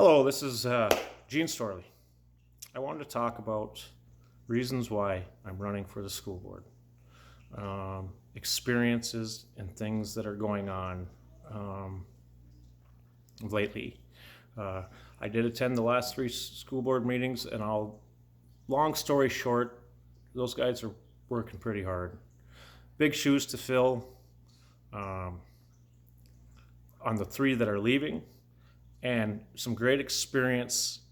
Hello, this is Gene Storlie. I wanted to talk about reasons why I'm running for the school board, experiences and things that are going on lately. I did attend the last three school board meetings, and long story short, those guys are working pretty hard. Big shoes to fill on the three that are leaving, and some great experience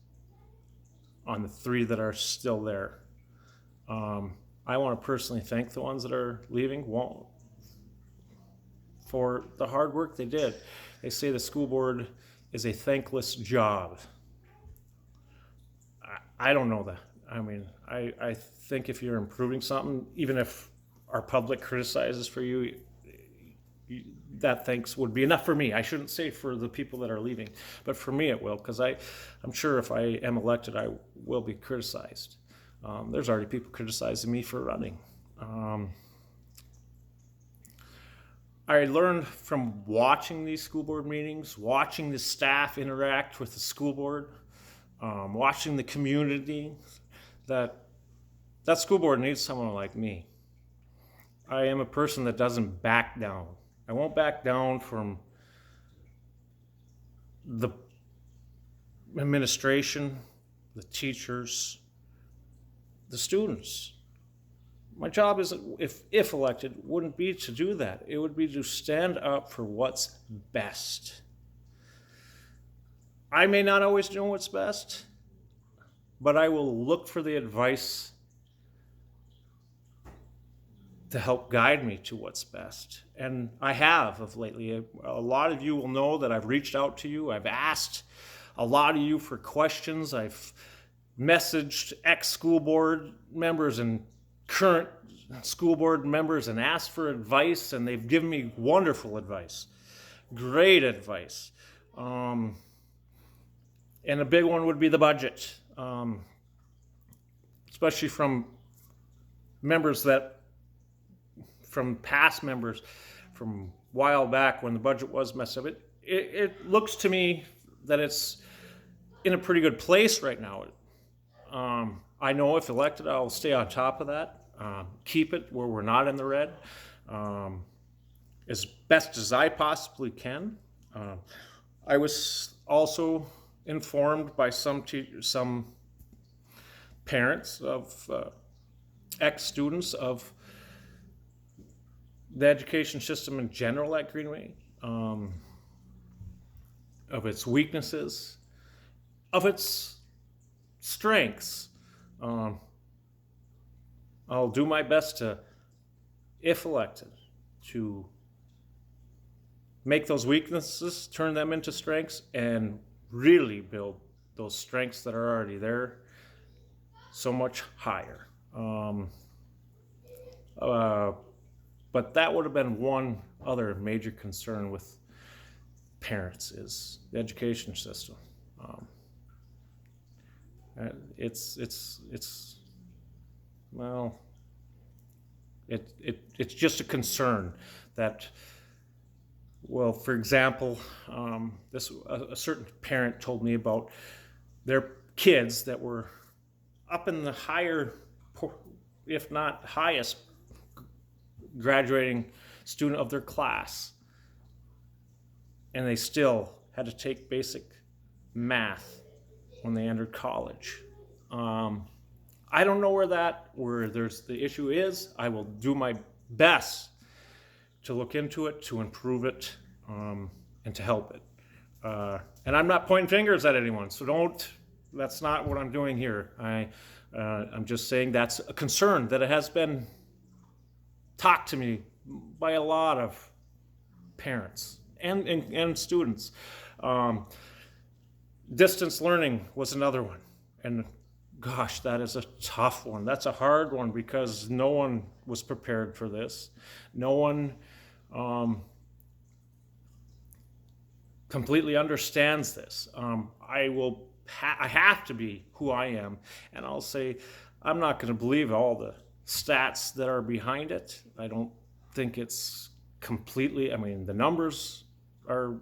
on the three that are still there. I want to personally thank the ones that are leaving for the hard work they did. They say the school board is a thankless job. I don't know that. I mean, I think if you're improving something, even if our public criticizes for you, that thanks would be enough for me. I shouldn't say for the people that are leaving, but for me it will, because I'm sure if I am elected, I will be criticized. There's already people criticizing me for running. I learned from watching these school board meetings, watching the staff interact with the school board, watching the community, that school board needs someone like me. I am a person that doesn't back down. I won't back down from the administration, the teachers, the students. My job is, if elected, wouldn't be to do that. It would be to stand up for what's best. I may not always know what's best, but I will look for the advice to help guide me to what's best. And I have of lately. A lot of you will know that I've reached out to you. I've asked a lot of you for questions. I've messaged ex-school board members and current school board members and asked for advice, and they've given me wonderful advice, great advice. And a big one would be the budget, especially from past members from a while back when the budget was messed up. It looks to me that it's in a pretty good place right now. I know if elected, I'll stay on top of that, keep it where we're not in the red, as best as I possibly can. I was also informed by some parents of ex-students of the education system in general at Greenway, of its weaknesses, of its strengths. I'll do my best to, if elected, to make those weaknesses, turn them into strengths, and really build those strengths that are already there so much higher. But that would have been one other major concern with parents, is the education system. It's just a concern that, well, for example, a certain parent told me about their kids that were up in the higher, if not highest, graduating student of their class, and they still had to take basic math when they entered college. I don't know where there's the issue is. I will do my best to look into it, to improve it, and to help it. And I'm not pointing fingers at anyone, so that's not what I'm doing here. I'm just saying that's a concern that it has been talked to me by a lot of parents and students. Distance learning was another one, and gosh, that is a tough one. That's a hard one, because no one was prepared for this. No one completely understands this. I have to be who I am, and I'll say I'm not going to believe all the stats that are behind it. I don't think it's the numbers are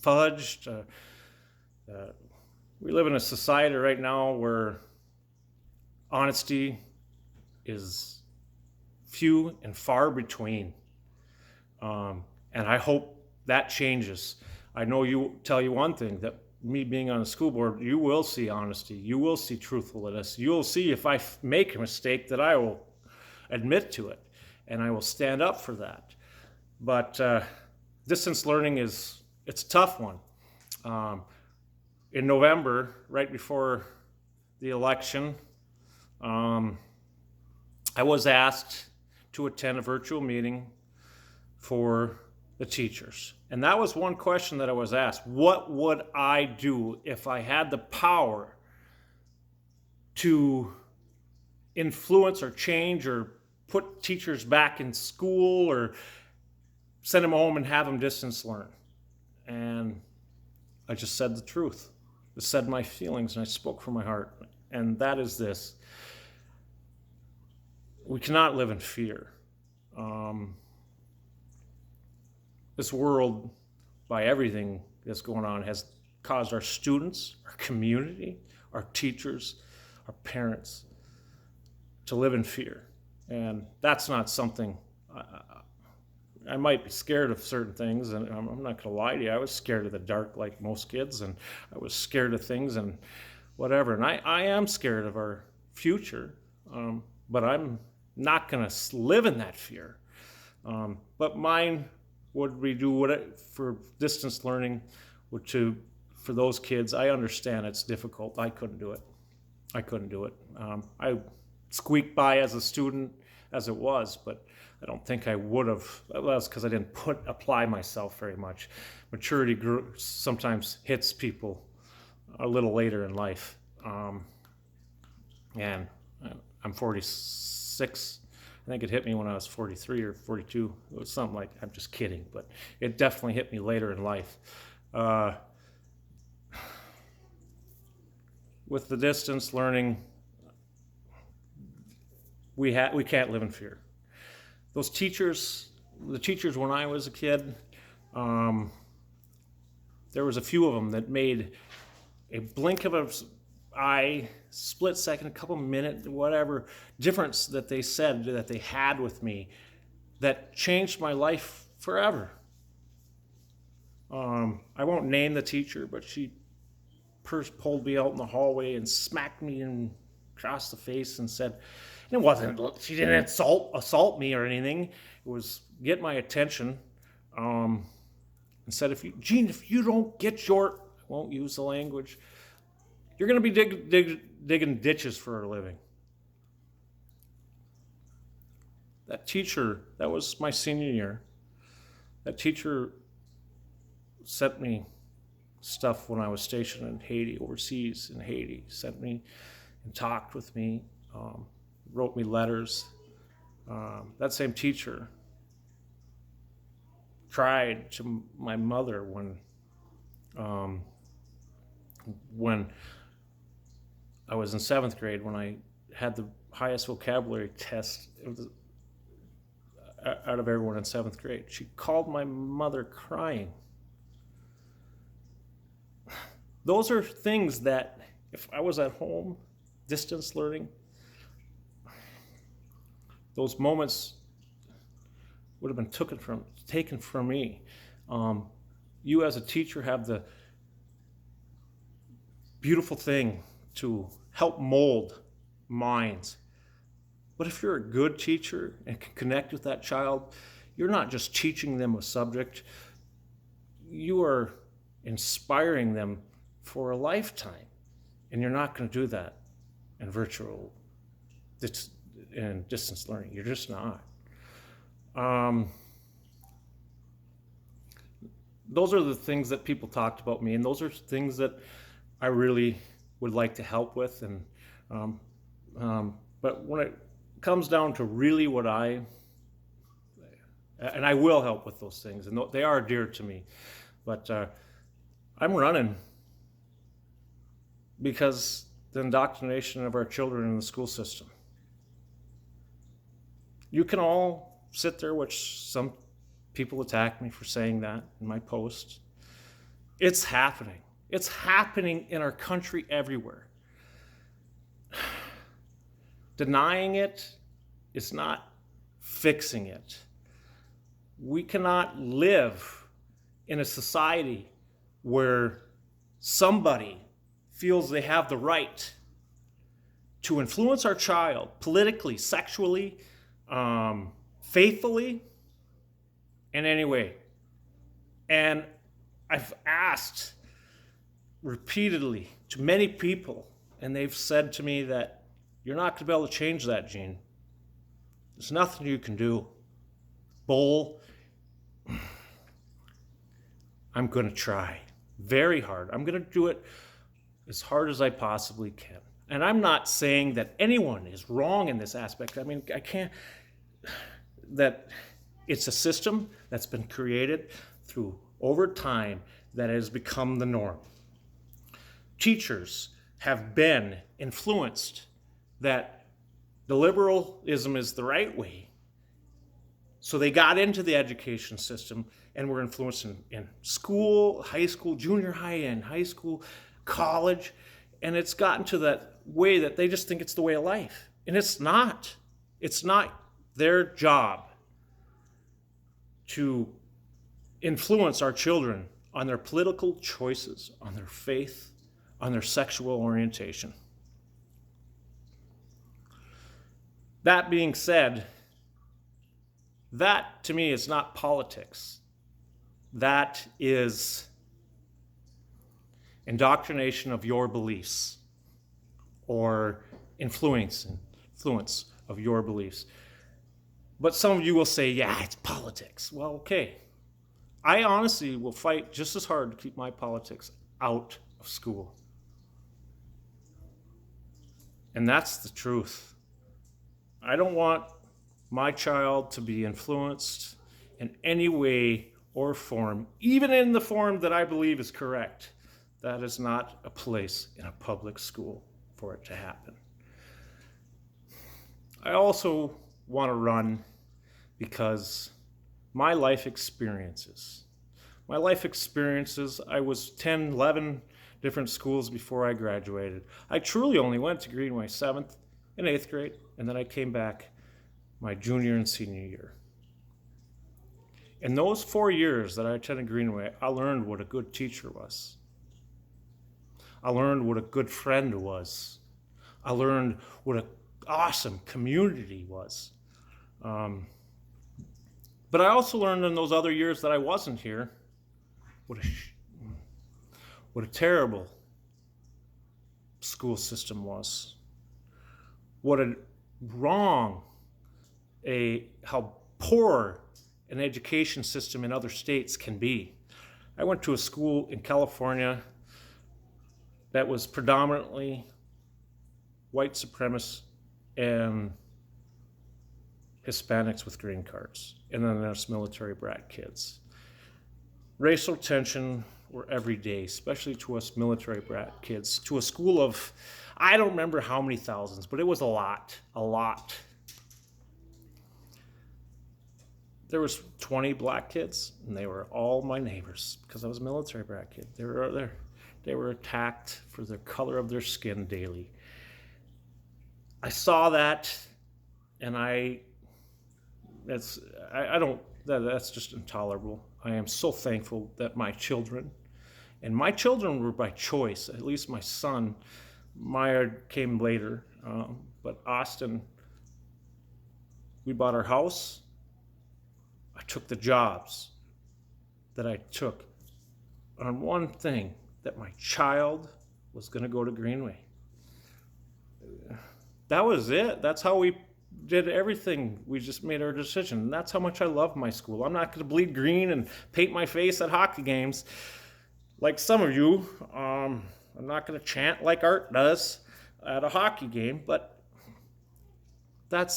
fudged. We live in a society right now where honesty is few and far between. And I hope that changes. I know you tell you one thing, that me being on the school board, you will see honesty. You will see truthfulness. You will see if I make a mistake that I will admit to it and I will stand up for that. But distance learning it's a tough one. In November, right before the election, I was asked to attend a virtual meeting for the teachers. And that was one question that I was asked. What would I do if I had the power to influence or change or put teachers back in school or send them home and have them distance learn? And I just said the truth. I said my feelings and I spoke from my heart. And that is this. We cannot live in fear. This world, by everything that's going on, has caused our students, our community, our teachers, our parents to live in fear. And that's not something, I might be scared of certain things, and I'm not going to lie to you. I was scared of the dark like most kids, and I was scared of things and whatever. And I am scared of our future, but I'm not going to live in that fear. But mine would we do what for distance learning, for those kids. I understand it's difficult. I couldn't do it. I squeaked by as a student as it was, but I don't think I would have. Well, that's because I didn't apply myself very much. Maturity sometimes hits people a little later in life. And I'm 46. I think it hit me when I was 43 or 42. It was something like, I'm just kidding, but it definitely hit me later in life. With the distance learning, we can't live in fear. Those teachers, the teachers when I was a kid, there was a few of them that made a blink of an eye, split second, a couple minute, whatever difference that they said that they had with me that changed my life forever. I won't name the teacher, but she pulled me out in the hallway and smacked me across the face and said, and it wasn't, she didn't assault me or anything. It was get my attention, and said, Gene, if you don't get I won't use the language, you're going to be digging ditches for a living. That teacher, that was my senior year. That teacher sent me stuff when I was stationed in Haiti, overseas in Haiti. Sent me and talked with me, wrote me letters. That same teacher cried to my mother when I was in 7th grade, when I had the highest vocabulary test out of everyone in 7th grade. She called my mother crying. Those are things that if I was at home, distance learning, those moments would have been taken from me. You as a teacher have the beautiful thing to help mold minds. But if you're a good teacher and can connect with that child, you're not just teaching them a subject, you are inspiring them for a lifetime. And you're not going to do that in virtual and distance learning. You're just not. Those are the things that people talked about me, and those are things that I really would like to help with. But when it comes down to really what and I will help with those things, and they are dear to me, but I'm running because the indoctrination of our children in the school system. You can all sit there, which some people attack me for saying that in my post. It's happening. It's happening in our country everywhere. Denying it is not fixing it. We cannot live in a society where somebody feels they have the right to influence our child politically, sexually, faithfully, in any way. And I've asked repeatedly to many people, and they've said to me that you're not going to be able to change that, Gene. There's nothing you can do. Bull, I'm going to try very hard. I'm going to do it as hard as I possibly can. And I'm not saying that anyone is wrong in this aspect. I mean, I can't, that it's a system that's been created through over time that has become the norm. Teachers have been influenced that the liberalism is the right way. So they got into the education system and were influenced in school, high school, junior high, and high school, college. And it's gotten to that way that they just think it's the way of life. And it's not. It's not their job to influence our children on their political choices, on their faith, on their sexual orientation. That being said, that to me is not politics. That is indoctrination of your beliefs or influence of your beliefs. But some of you will say, yeah, it's politics. Well, okay. I honestly will fight just as hard to keep my politics out of school. And that's the truth. I don't want my child to be influenced in any way or form, even in the form that I believe is correct. That is not a place in a public school for it to happen. I also want to run because my life experiences, I was 10, 11 different schools before I graduated. I truly only went to Greenway 7th and 8th grade, and then I came back my junior and senior year. In those 4 years that I attended Greenway, I learned what a good teacher was. I learned what a good friend was. I learned what an awesome community was. But I also learned in those other years that I wasn't here what a terrible school system was. What a wrong, how poor an education system in other states can be. I went to a school in California that was predominantly white supremacists and Hispanics with green cards, and then there's military brat kids. Racial tension were every day, especially to us military brat kids, to a school of, I don't remember how many thousands, but it was a lot. There was 20 black kids, and they were all my neighbors because I was a military brat kid. They were attacked for the color of their skin daily. I saw that, and that's just intolerable. I am so thankful that my children were by choice, at least my son. Maya came later, but Austin, we bought our house. I took the jobs that I took on one thing, that my child was going to go to Greenway. That was it. That's how we did everything. We just made our decision. And that's how much I love my school. I'm not going to bleed green and paint my face at hockey games like some of you. I'm not going to chant like Art does at a hockey game, but I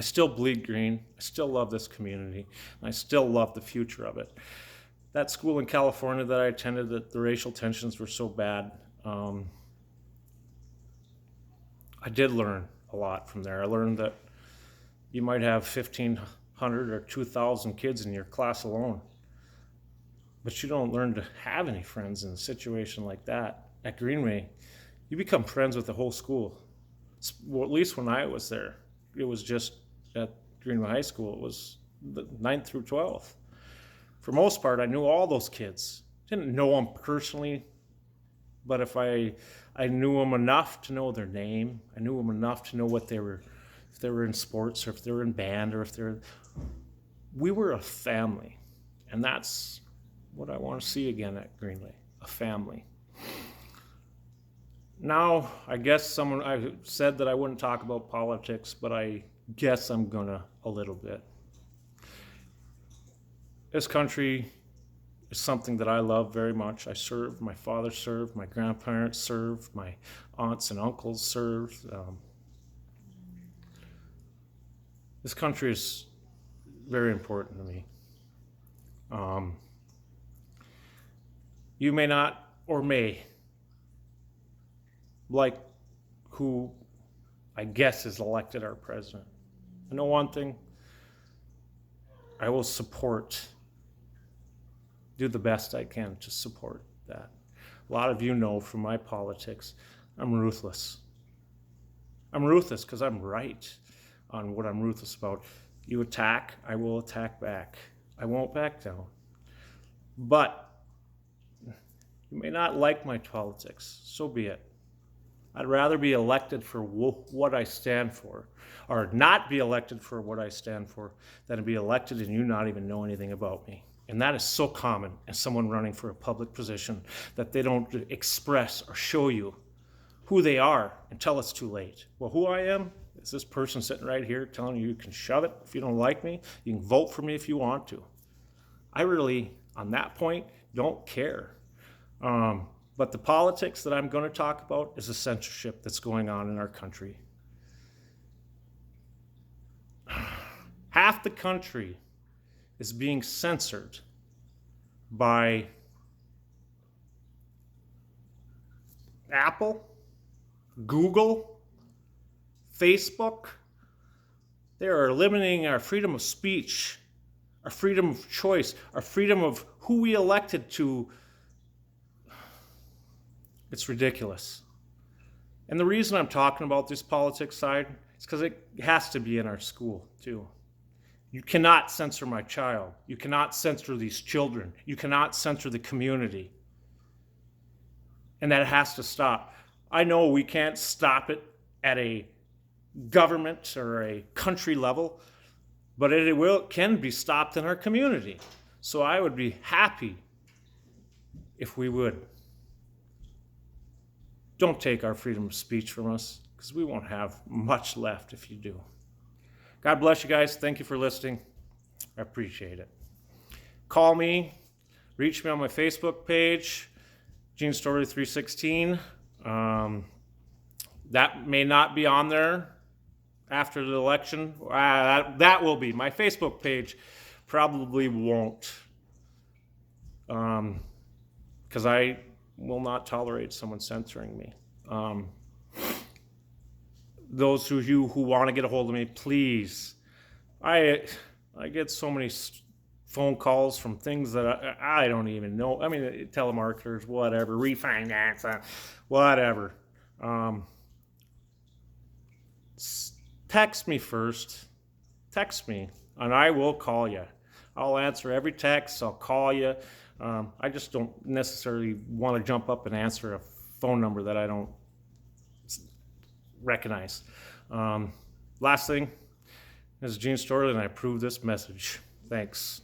still bleed green. I still love this community, and I still love the future of it. That school in California that I attended, that the racial tensions were so bad, I did learn a lot from there. I learned that you might have 1,500 or 2,000 kids in your class alone. but you don't learn to have any friends in a situation like that. At Greenway, you become friends with the whole school. Well, at least when I was there, it was just at Greenway High School. It was the 9th through 12th. For most part, I knew all those kids. Didn't know them personally, but if I knew them enough to know their name, I knew them enough to know what they were, if they were in sports or if they were in band or if they're, we were a family. And that's what I want to see again at Greenway, a family. Now, I guess I said that I wouldn't talk about politics, but I guess I'm gonna a little bit. This country is something that I love very much. I served, my father served, my grandparents served, my aunts and uncles served. This country is very important to me. You may not or may like who I guess is elected our president. I know one thing, I will do the best I can to support that. A lot of you know from my politics, I'm ruthless. I'm ruthless because I'm right on what I'm ruthless about. You attack, I will attack back. I won't back down. But you may not like my politics, so be it. I'd rather be elected for what I stand for, or not be elected for what I stand for, than to be elected and you not even know anything about me. And that is so common as someone running for a public position, that they don't express or show you who they are until it's too late. Well, who I am is this person sitting right here telling you can shove it if you don't like me. You can vote for me if you want to. I really, on that point, don't care. But the politics that I'm going to talk about is the censorship that's going on in our country. Half the country is being censored by Apple, Google, Facebook. They are limiting our freedom of speech, our freedom of choice, our freedom of who we elected to. It's ridiculous. And the reason I'm talking about this politics side is because it has to be in our school too. You cannot censor my child. You cannot censor these children. You cannot censor the community. And that has to stop. I know we can't stop it at a government or a country level, but it can be stopped in our community. So I would be happy if we would. Don't take our freedom of speech from us, because we won't have much left if you do. God bless you guys. Thank you for listening. I appreciate it. Call me. Reach me on my Facebook page, Gene Storlie 316. That may not be on there after the election. That will be. My Facebook page probably won't, because I will not tolerate someone censoring me. Those of you who want to get a hold of me, please. I get so many phone calls from things that I don't even know. I mean, telemarketers, whatever, refinance, whatever. Text me first. Text me, and I will call you. I'll answer every text. I'll call you. I just don't necessarily want to jump up and answer a phone number that I don't recognize. Last thing, this is Gene Storlie, and I approve this message. Thanks.